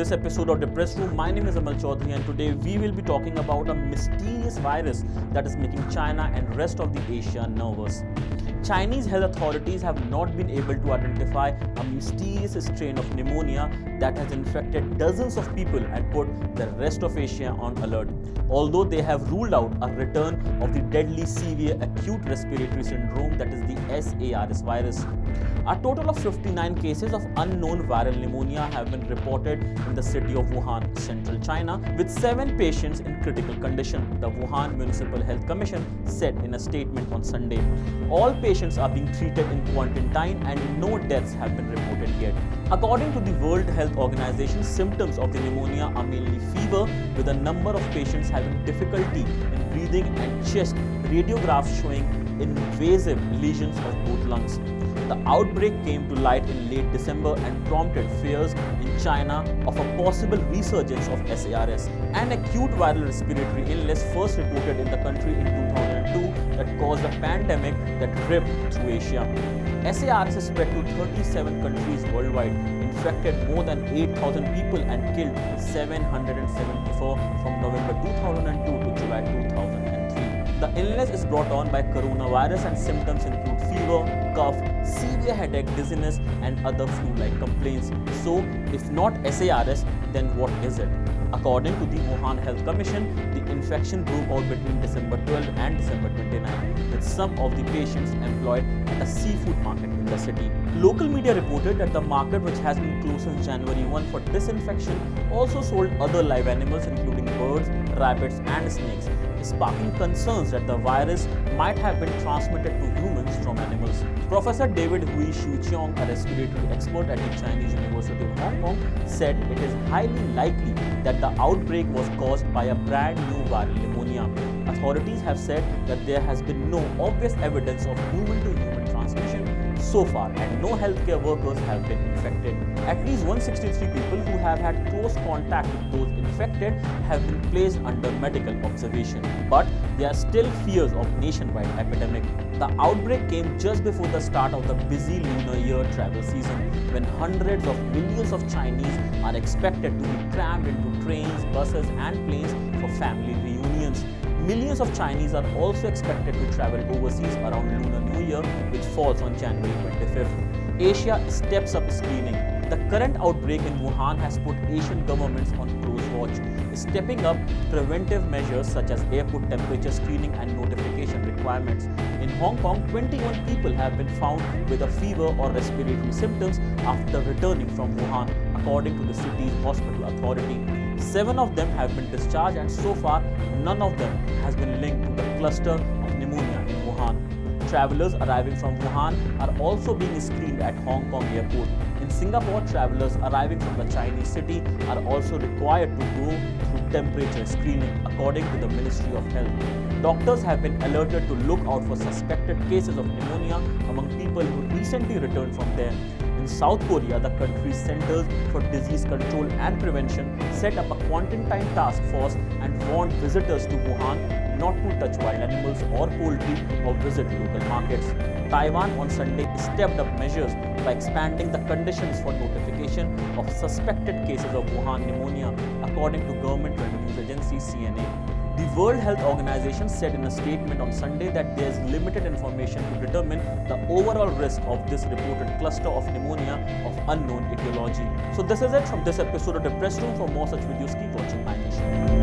this episode of DePress Room. My name is Amal Chowdhury and today we will be talking about a mysterious virus that is making China and rest of the Asia nervous. Chinese health authorities have not been able to identify a mysterious strain of pneumonia that has infected dozens of people and put the rest of Asia on alert. Although they have ruled out a return of the deadly severe acute respiratory syndrome, that is the SARS virus. A total of 59 cases of unknown viral pneumonia have been reported in the city of Wuhan, central China, with 7 patients in critical condition, the Wuhan Municipal Health Commission said in a statement on Sunday. All patients are being treated in quarantine and no deaths have been reported yet. According to the World Health Organization, symptoms of the pneumonia are mainly fever, with a number of patients having difficulty in breathing and chest radiographs showing invasive lesions of both lungs. The outbreak came to light in late December and prompted fears in China of a possible resurgence of SARS, an acute viral respiratory illness first reported in the country in 2002 that caused a pandemic that ripped through Asia. SARS has spread to 37 countries worldwide, infected more than 8,000 people and killed 774 from November 2002 to July 2003. The illness is brought on by coronavirus and symptoms include fever, cough, severe headache, dizziness and other flu-like complaints. So, if not SARS, then what is it? According to the Wuhan Health Commission, the infection broke out between December 12 and December 29, with some of the patients employed at a seafood market in the city. Local media reported that the market, which has been closed since January 1 for disinfection, also sold other live animals including birds, rabbits and snakes, sparking concerns that the virus might have been transmitted to humans from animals. Professor David Hui Shuqiang, a respiratory expert at the Chinese University of Hong Kong, said it is highly likely that the outbreak was caused by a brand new viral pneumonia. Authorities have said that there has been no obvious evidence of human-to-human transmission so far and no healthcare workers have been infected. At least 163 people who have had close contact with those infected have been placed under medical observation. But there are still fears of nationwide epidemic. The outbreak came just before the start of the busy lunar year travel season, when hundreds of millions of Chinese are expected to be crammed into trains, buses and planes for family reunions. Millions of Chinese are also expected to travel overseas around Lunar New Year, which falls on January 25th. Asia steps up screening. The current outbreak in Wuhan has put Asian governments on close watch, stepping up preventive measures such as airport temperature screening and notification requirements. In Hong Kong, 21 people have been found with a fever or respiratory symptoms after returning from Wuhan, according to the city's hospital authority. 7 of them have been discharged and so far none of them has been linked to the cluster of pneumonia in Wuhan. Travelers arriving from Wuhan are also being screened at Hong Kong airport. In Singapore, travelers arriving from the Chinese city are also required to go through temperature screening, according to the Ministry of Health. Doctors have been alerted to look out for suspected cases of pneumonia among people who recently returned from there. In South Korea, the country's Centers for Disease Control and Prevention set up a quarantine task force and warned visitors to Wuhan not to touch wild animals or poultry or visit local markets. Taiwan on Sunday stepped up measures by expanding the conditions for notification of suspected cases of Wuhan pneumonia, according to government-run news agency CNA. The World Health Organization said in a statement on Sunday that there is limited information to determine the overall risk of this reported cluster of pneumonia of unknown etiology. So this is it from this episode of DePress Room. For more such videos, keep watching MyNation.